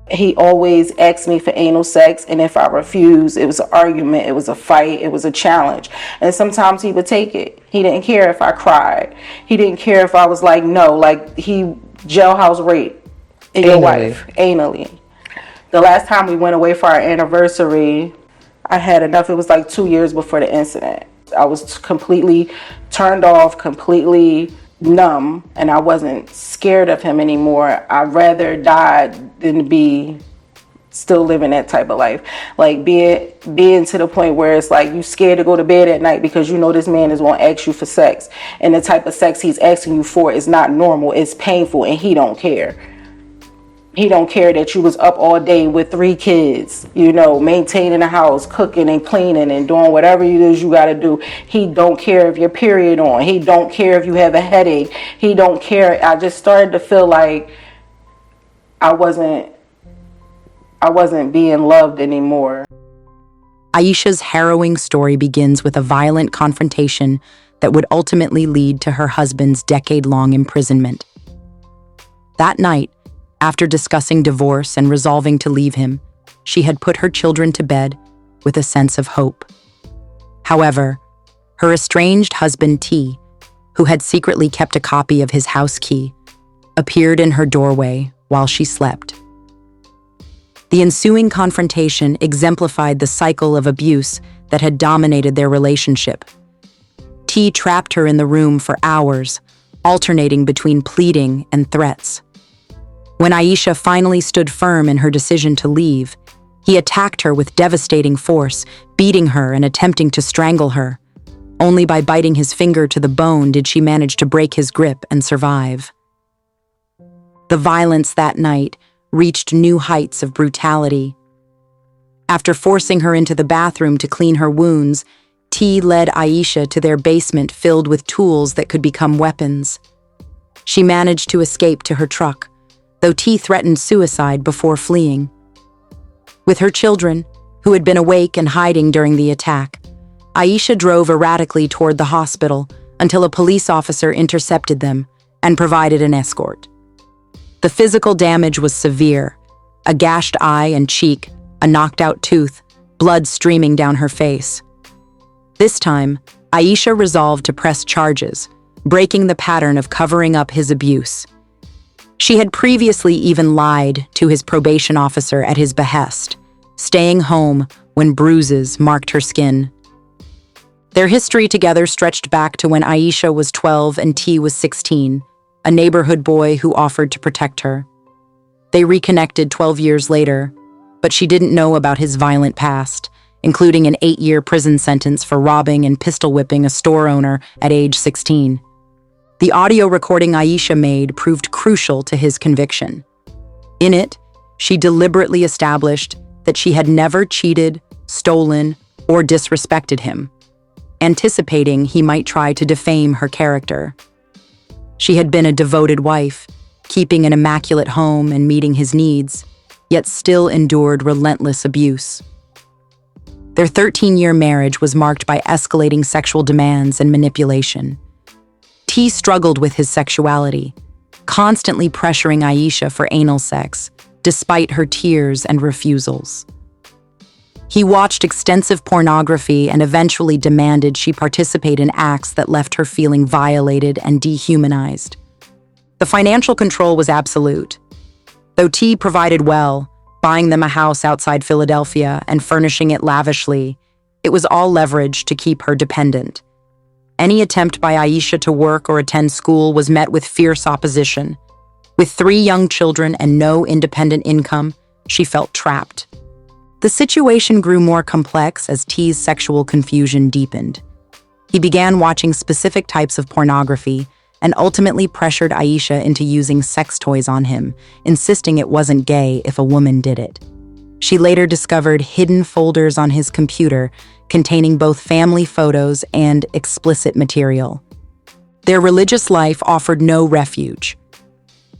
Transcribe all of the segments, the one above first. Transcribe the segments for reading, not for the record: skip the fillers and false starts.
He always asked me for anal sex, and if I refused, it was an argument, it was a fight, it was a challenge. And sometimes he would take it. He didn't care if I cried. He didn't care if I was like, no, like he jailhouse rape your wife anally. The last time we went away for our anniversary, I had enough. It was like 2 years before the incident. I was completely turned off, completely numb, and I wasn't scared of him anymore. I'd rather die than be still living that type of life. Like being to the point where it's like you scared to go to bed at night because you know this man is going to ask you for sex, and the type of sex he's asking you for is not normal. It's painful, and he don't care. He don't care that you was up all day with 3 kids, maintaining the house, cooking and cleaning and doing whatever it is you got to do. He don't care if your period on. He don't care if you have a headache. He don't care. I just started to feel like I wasn't being loved anymore. Aisha's harrowing story begins with a violent confrontation that would ultimately lead to her husband's decade-long imprisonment. That night, after discussing divorce and resolving to leave him, she had put her children to bed with a sense of hope. However, her estranged husband T, who had secretly kept a copy of his house key, appeared in her doorway while she slept. The ensuing confrontation exemplified the cycle of abuse that had dominated their relationship. T trapped her in the room for hours, alternating between pleading and threats. When Aisha finally stood firm in her decision to leave, he attacked her with devastating force, beating her and attempting to strangle her. Only by biting his finger to the bone did she manage to break his grip and survive. The violence that night reached new heights of brutality. After forcing her into the bathroom to clean her wounds, T led Aisha to their basement filled with tools that could become weapons. She managed to escape to her truck, though T threatened suicide before fleeing. With her children, who had been awake and hiding during the attack, Aisha drove erratically toward the hospital until a police officer intercepted them and provided an escort. The physical damage was severe: a gashed eye and cheek, a knocked-out tooth, blood streaming down her face. This time, Aisha resolved to press charges, breaking the pattern of covering up his abuse. She had previously even lied to his probation officer at his behest, staying home when bruises marked her skin. Their history together stretched back to when Aisha was 12 and T was 16, a neighborhood boy who offered to protect her. They reconnected 12 years later, but she didn't know about his violent past, including an 8-year prison sentence for robbing and pistol whipping a store owner at age 16. The audio recording Aisha made proved crucial to his conviction. In it, she deliberately established that she had never cheated, stolen, or disrespected him, anticipating he might try to defame her character. She had been a devoted wife, keeping an immaculate home and meeting his needs, yet still endured relentless abuse. Their 13-year marriage was marked by escalating sexual demands and manipulation. T struggled with his sexuality, constantly pressuring Aisha for anal sex, despite her tears and refusals. He watched extensive pornography and eventually demanded she participate in acts that left her feeling violated and dehumanized. The financial control was absolute. Though T provided well, buying them a house outside Philadelphia and furnishing it lavishly, it was all leverage to keep her dependent. Any attempt by Aisha to work or attend school was met with fierce opposition. With 3 young children and no independent income, she felt trapped. The situation grew more complex as T's sexual confusion deepened. He began watching specific types of pornography and ultimately pressured Aisha into using sex toys on him, insisting it wasn't gay if a woman did it. She later discovered hidden folders on his computer containing both family photos and explicit material. Their religious life offered no refuge.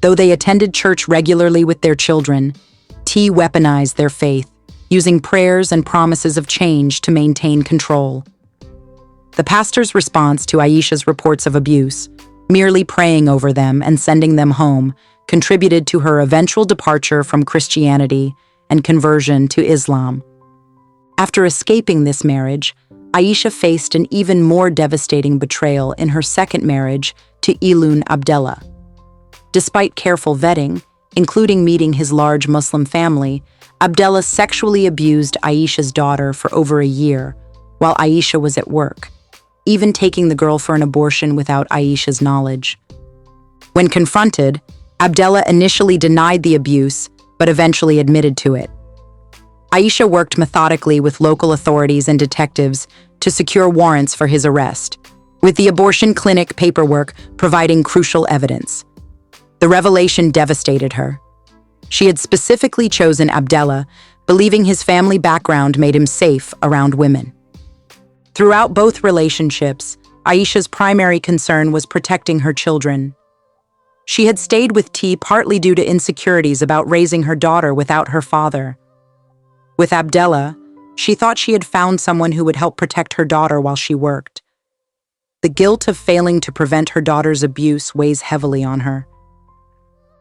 Though they attended church regularly with their children, T weaponized their faith, using prayers and promises of change to maintain control. The pastor's response to Aisha's reports of abuse, merely praying over them and sending them home, contributed to her eventual departure from Christianity and conversion to Islam. After escaping this marriage, Aisha faced an even more devastating betrayal in her second marriage to Ilun Abdallah. Despite careful vetting, including meeting his large Muslim family, Abdallah sexually abused Aisha's daughter for over a year while Aisha was at work, even taking the girl for an abortion without Aisha's knowledge. When confronted, Abdallah initially denied the abuse, but eventually admitted to it. Aisha worked methodically with local authorities and detectives to secure warrants for his arrest, with the abortion clinic paperwork providing crucial evidence. The revelation devastated her. She had specifically chosen Abdallah, believing his family background made him safe around women. Throughout both relationships, Aisha's primary concern was protecting her children. She had stayed with T partly due to insecurities about raising her daughter without her father. With Abdallah, she thought she had found someone who would help protect her daughter while she worked. The guilt of failing to prevent her daughter's abuse weighs heavily on her.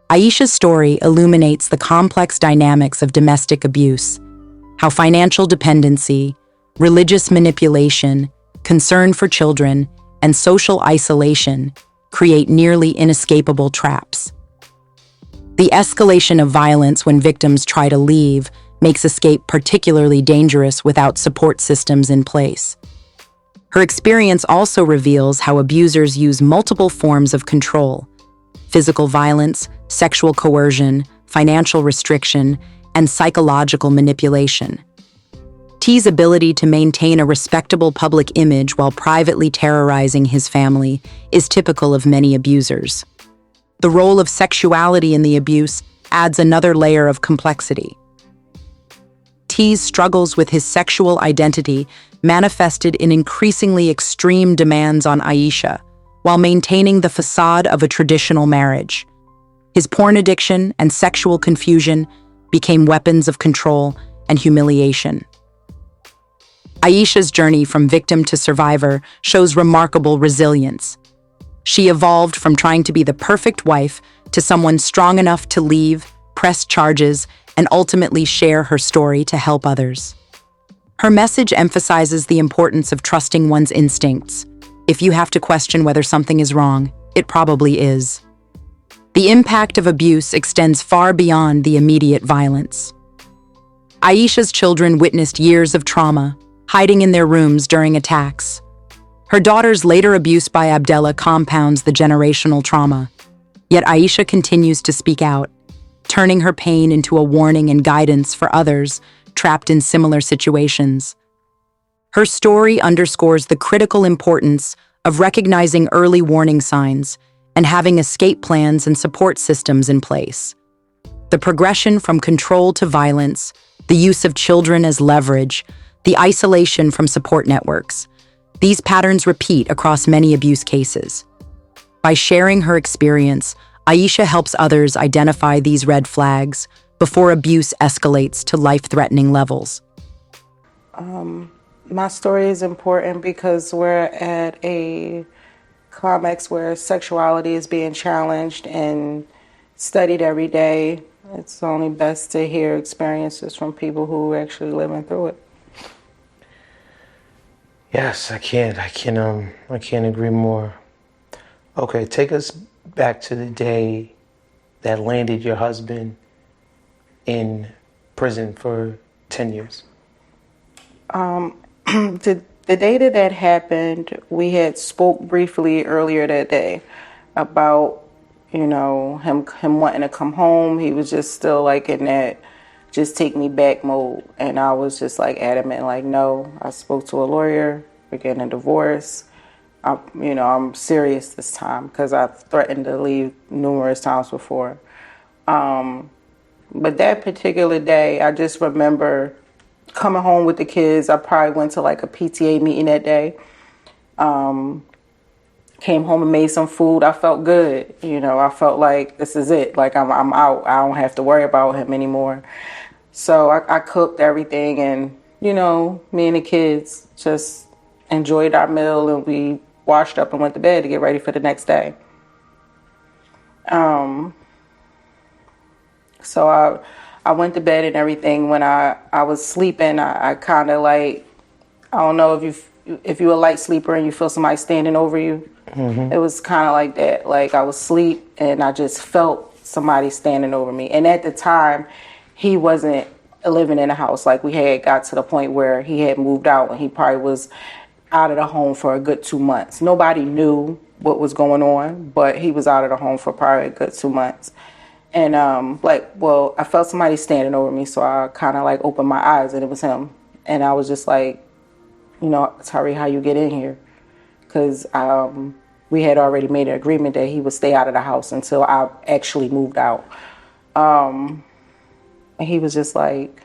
Aisha's story illuminates the complex dynamics of domestic abuse, how financial dependency, religious manipulation, concern for children, and social isolation create nearly inescapable traps. The escalation of violence when victims try to leave makes escape particularly dangerous without support systems in place. Her experience also reveals how abusers use multiple forms of control: physical violence, sexual coercion, financial restriction, and psychological manipulation. T's ability to maintain a respectable public image while privately terrorizing his family is typical of many abusers. The role of sexuality in the abuse adds another layer of complexity. T's struggles with his sexual identity manifested in increasingly extreme demands on Aisha, while maintaining the facade of a traditional marriage. His porn addiction and sexual confusion became weapons of control and humiliation. Aisha's journey from victim to survivor shows remarkable resilience. She evolved from trying to be the perfect wife to someone strong enough to leave, press charges, and ultimately share her story to help others. Her message emphasizes the importance of trusting one's instincts. If you have to question whether something is wrong, it probably is. The impact of abuse extends far beyond the immediate violence. Aisha's children witnessed years of trauma, hiding in their rooms during attacks. Her daughter's later abuse by Abdallah compounds the generational trauma. Yet Aisha continues to speak out, turning her pain into a warning and guidance for others trapped in similar situations. Her story underscores the critical importance of recognizing early warning signs and having escape plans and support systems in place. The progression from control to violence, the use of children as leverage, the isolation from support networks, these patterns repeat across many abuse cases. By sharing her experience, Aisha helps others identify these red flags before abuse escalates to life-threatening levels. My story is important because we're at a climax where sexuality is being challenged and studied every day. It's only best to hear experiences from people who are actually living through it. Yes, I can't agree more. Okay, take us back to the day that landed your husband in prison for 10 years. The day that happened, we had spoke briefly earlier that day about, him wanting to come home. He was just still like in that just take me back mode. And I was just like adamant, like, no, I spoke to a lawyer. We're getting a divorce. I'm serious this time because I've threatened to leave numerous times before. But that particular day, I just remember coming home with the kids. I probably went to like a PTA meeting that day. Came home and made some food. I felt good. I felt like this is it. Like I'm out. I don't have to worry about him anymore. So I cooked everything and, me and the kids just enjoyed our meal and we washed up and went to bed to get ready for the next day. So I went to bed and everything. When I was sleeping, I kind of like, I don't know if you're a light sleeper and you feel somebody standing over you. It was kind of like that. Like I was asleep and I just felt somebody standing over me. And at the time, he wasn't living in the house. Like we had got to the point where he had moved out and he probably was out of the home for a good 2 months. Nobody knew what was going on, but he was out of the home for probably a good 2 months. And I felt somebody standing over me, so I kind of like opened my eyes and it was him. And I was just like, Tari, how you get in here? Because we had already made an agreement that he would stay out of the house until I actually moved out. And he was just like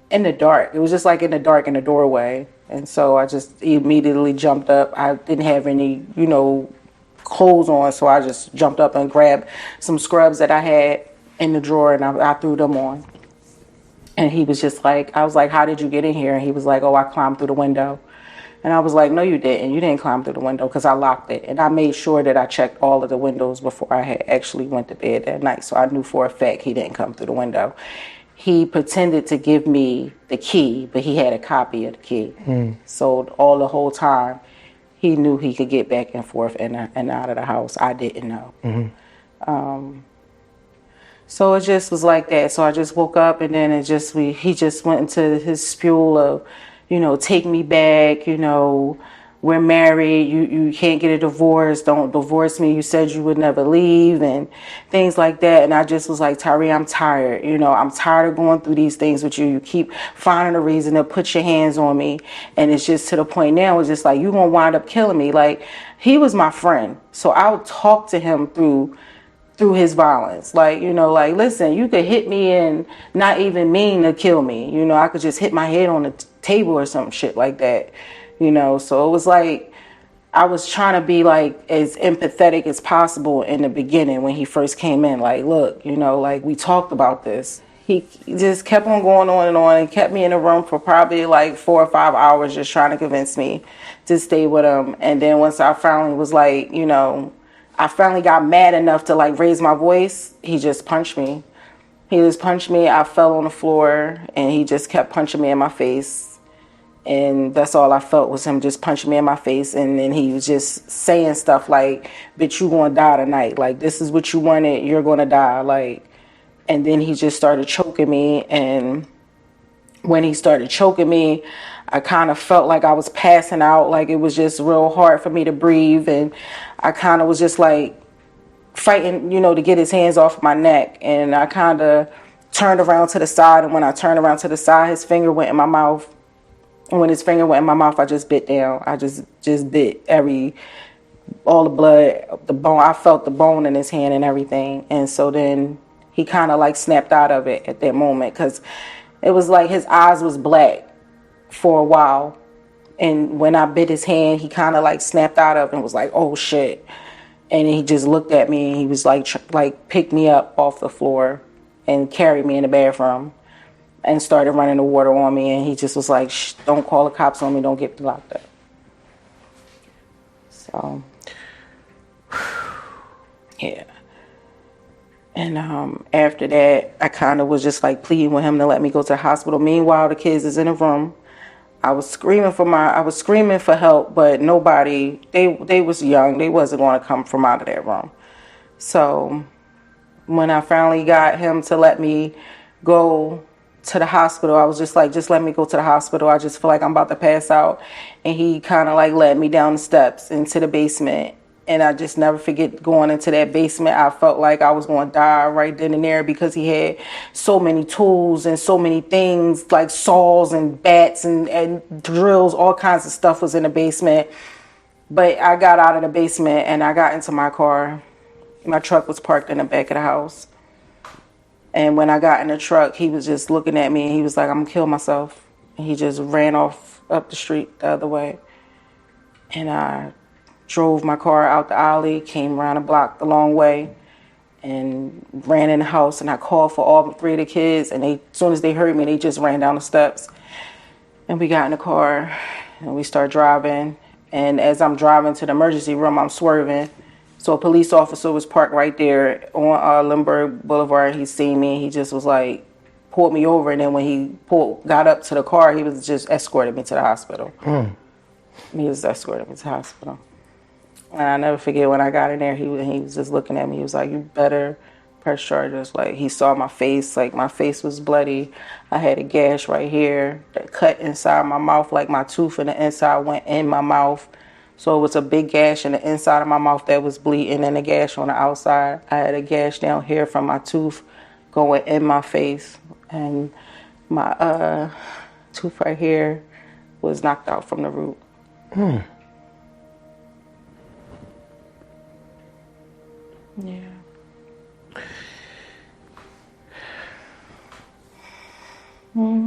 in the dark. It was just like in the dark in the doorway. And so I just immediately jumped up. I didn't have any, clothes on, so I just jumped up and grabbed some scrubs that I had in the drawer and I threw them on. And he was just like, I was like, how did you get in here? And he was like, oh, I climbed through the window. And I was like, no, you didn't. You didn't climb through the window because I locked it. And I made sure that I checked all of the windows before I had actually went to bed that night. So I knew for a fact he didn't come through the window. He pretended to give me the key, but he had a copy of the key. So the whole time, he knew he could get back and forth and out of the house. I didn't know. So it just was like that. So I just woke up and then he just went into his spew of, take me back, we're married, you can't get a divorce, don't divorce me, you said you would never leave and things like that. And I just was like, Tyree, I'm tired. I'm tired of going through these things with you. You keep finding a reason to put your hands on me. And it's just to the point now, it's just like, you're going to wind up killing me. Like, he was my friend. So I would talk to him through his violence. Like, listen, you could hit me and not even mean to kill me. I could just hit my head on the table or some shit like that. So it was like, I was trying to be like as empathetic as possible in the beginning when he first came in. Like, look, like we talked about this. He just kept on going on and kept me in the room for probably like 4 or 5 hours just trying to convince me to stay with him. And then once I finally was like, I finally got mad enough to like raise my voice, he just punched me. He just punched me. I fell on the floor and he just kept punching me in my face. And that's all I felt was him just punching me in my face. And then he was just saying stuff like, bitch, you gonna die tonight. Like, this is what you wanted. You're gonna die. Like, and then he just started choking me. And when he started choking me, I kind of felt like I was passing out. Like, it was just real hard for me to breathe. And I kind of was just like fighting, to get his hands off my neck. And I kind of turned around to the side. And when I turned around to the side, his finger went in my mouth. And when his finger went in my mouth, I just bit down. I just bit all the blood, the bone. I felt the bone in his hand and everything. And so then he kind of like snapped out of it at that moment because it was like his eyes was black for a while. And when I bit his hand, he kind of like snapped out of it and was like, oh shit. And he just looked at me and he was like picked me up off the floor and carried me in the bathroom. And started running the water on me, and he just was like, shh, don't call the cops on me, don't get me locked up. So, yeah. And after that, I kind of was just like pleading with him to let me go to the hospital. Meanwhile, the kids is in the room. I was screaming for help, but nobody, they was young, they wasn't going to come from out of that room. So, when I finally got him to let me go to the hospital, I was just like, just let me go to the hospital. I just feel like I'm about to pass out. And he kind of like led me down the steps into the basement. And I just never forget going into that basement. I felt like I was going to die right then and there because he had so many tools and so many things like saws and bats and drills, all kinds of stuff was in the basement. But I got out of the basement and I got into my car. My truck was parked in the back of the house. And when I got in the truck, he was just looking at me and he was like, I'm gonna kill myself. And he just ran off up the street the other way. And I drove my car out the alley, came around the block the long way, and ran in the house. And I called for all 3 of the kids. And as soon as they heard me, they just ran down the steps. And we got in the car and we started driving. And as I'm driving to the emergency room, I'm swerving So a police officer was parked right there on Lindbergh Boulevard. He seen me. He just was like, pulled me over. And then when he got up to the car, he was just escorted me to the hospital. He was escorting me to the hospital. And I never forget when I got in there, he was just looking at me. He was like, you better press charges. Like, he saw my face. Like, my face was bloody. I had a gash right here that cut inside my mouth. Like, my tooth in the inside went in my mouth. So it was a big gash in the inside of my mouth that was bleeding and a gash on the outside. I had a gash down here from my tooth going in my face. And my tooth right here was knocked out from the root. Yeah.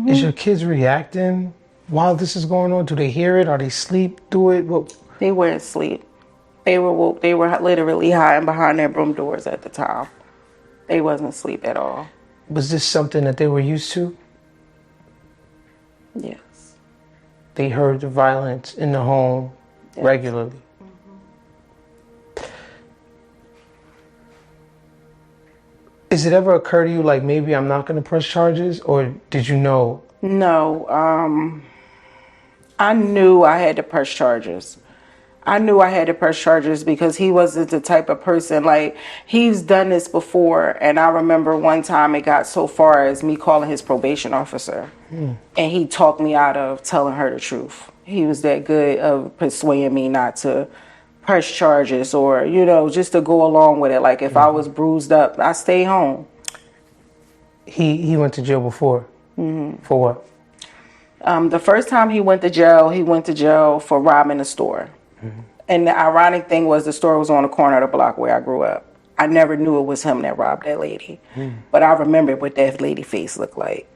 Is your kids reacting while this is going on? Do they hear it? Are they asleep through it? What? They weren't asleep. They were woke. They were literally hiding behind their room doors at the time. They wasn't asleep at all. Was this something that they were used to? Yes. They heard the violence in the home regularly. Is it ever occur to you, like, maybe I'm not going to press charges, or did you know? No. I knew I had to press charges. I knew I had to press charges because he wasn't the type of person, like, he's done this before. And I remember one time it got so far as me calling his probation officer. And he talked me out of telling her the truth. He was that good of persuading me not to press charges or, you know, just to go along with it. Like, if I was bruised up, I stay home. He went to jail before? For what? The first time he went to jail for robbing a store. And the ironic thing was the store was on the corner of the block where I grew up. I never knew it was him that robbed that lady. But I remember what that lady face looked like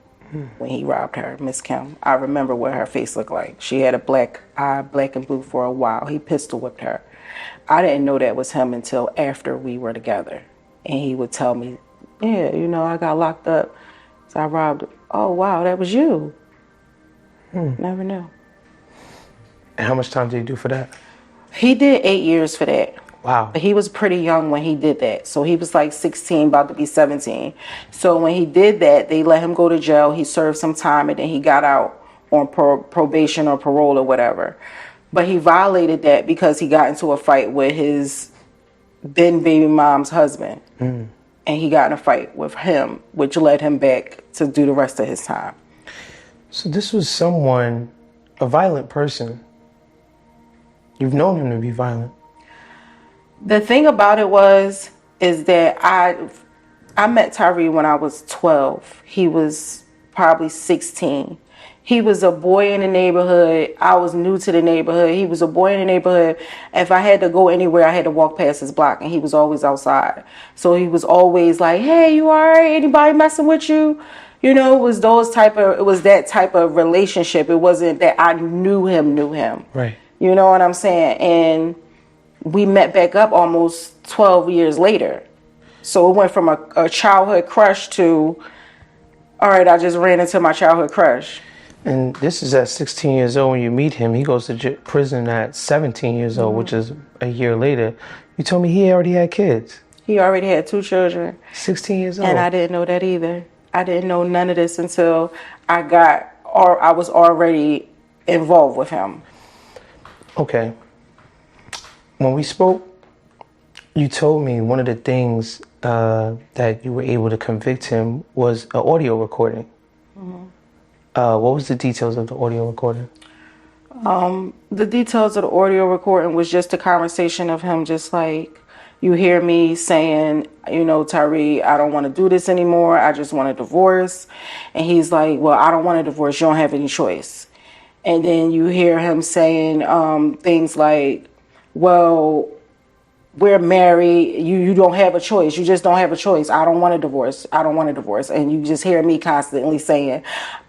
when he robbed her, Miss Kim. I remember what her face looked like. She had a black eye, black and blue for a while. He pistol whipped her. I didn't know that was him until after we were together. And he would tell me, yeah, you know, I got locked up. So I robbed her. Oh, wow, that was you. Never knew. And how much time did he do for that? He did 8 years for that. Wow. But he was pretty young when he did that. So he was like 16, about to be 17. So when he did that, they let him go to jail. He served some time and then he got out on probation or parole or whatever. But he violated that because he got into a fight with his then baby mom's husband. And he got in a fight with him, which led him back to do the rest of his time. So this was someone, a violent person. You've known him to be violent. The thing about it is that I met Tyree when I was 12. He was probably 16. He was a boy in the neighborhood. I was new to the neighborhood. He was a boy in the neighborhood. If I had to go anywhere, I had to walk past his block, and he was always outside. So he was always like, hey, you all right? Anybody messing with you? You know, it was that type of relationship. It wasn't that I knew him. Right. You know what I'm saying? And we met back up almost 12 years later. So it went from a childhood crush to, all right, I just ran into my childhood crush. And this is at 16 years old when you meet him. He goes to prison at 17 years old, which is a year later. You told me he already had kids. He already had 2 children. 16 years old. And I didn't know that either. I didn't know none of this until I was already involved with him. Okay. When we spoke, you told me one of the things that you were able to convict him was an audio recording. What was the details of the audio recording? The details of the audio recording was just a conversation of him just like, you hear me saying, you know, Tyree, I don't want to do this anymore. I just want a divorce. And he's like, well, I don't want a divorce. You don't have any choice. And then you hear him saying things like, well, we're married. You don't have a choice. You just don't have a choice. I don't want a divorce. I don't want a divorce. And you just hear me constantly saying,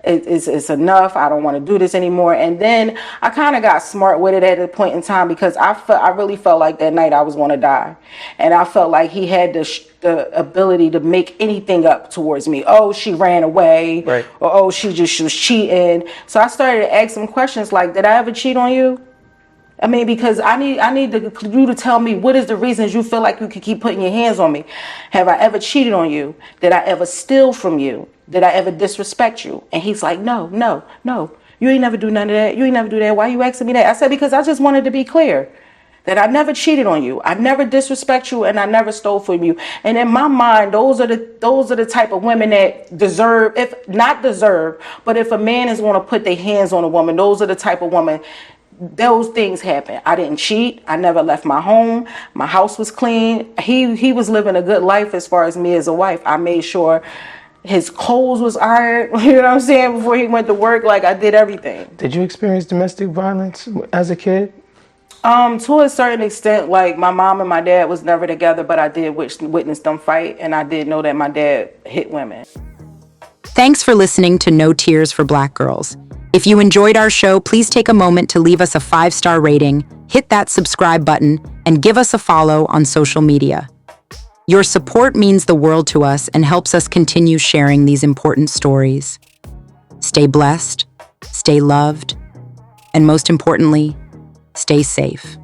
it's enough. I don't want to do this anymore. And then I kind of got smart with it at a point in time because I really felt like that night I was going to die. And I felt like he had the ability to make anything up towards me. Oh, she ran away. Right. Or, oh, she was cheating. So I started to ask him questions like, did I ever cheat on you? I mean, because I need you to tell me what is the reasons you feel like you can keep putting your hands on me. Have I ever cheated on you? Did I ever steal from you? Did I ever disrespect you? And he's like, no, no, no. You ain't never do none of that. You ain't never do that. Why you asking me that? I said, because I just wanted to be clear that I never cheated on you. I never disrespect you, and I never stole from you. And in my mind, those are the type of women that deserve, if not deserve, but if a man is going to put their hands on a woman, those are the type of women. Those things happen. I didn't cheat. I never left my home. My house was clean. He was living a good life as far as me as a wife. I made sure his clothes was ironed, you know what I'm saying, before he went to work. Like, I did everything. Did you experience domestic violence as a kid? To a certain extent, like my mom and my dad was never together, but I did witness them fight, and I did know that my dad hit women. Thanks for listening to No Tears for Black Girls. If you enjoyed our show, please take a moment to leave us a 5-star rating, hit that subscribe button, and give us a follow on social media. Your support means the world to us and helps us continue sharing these important stories. Stay blessed, stay loved, and most importantly, stay safe.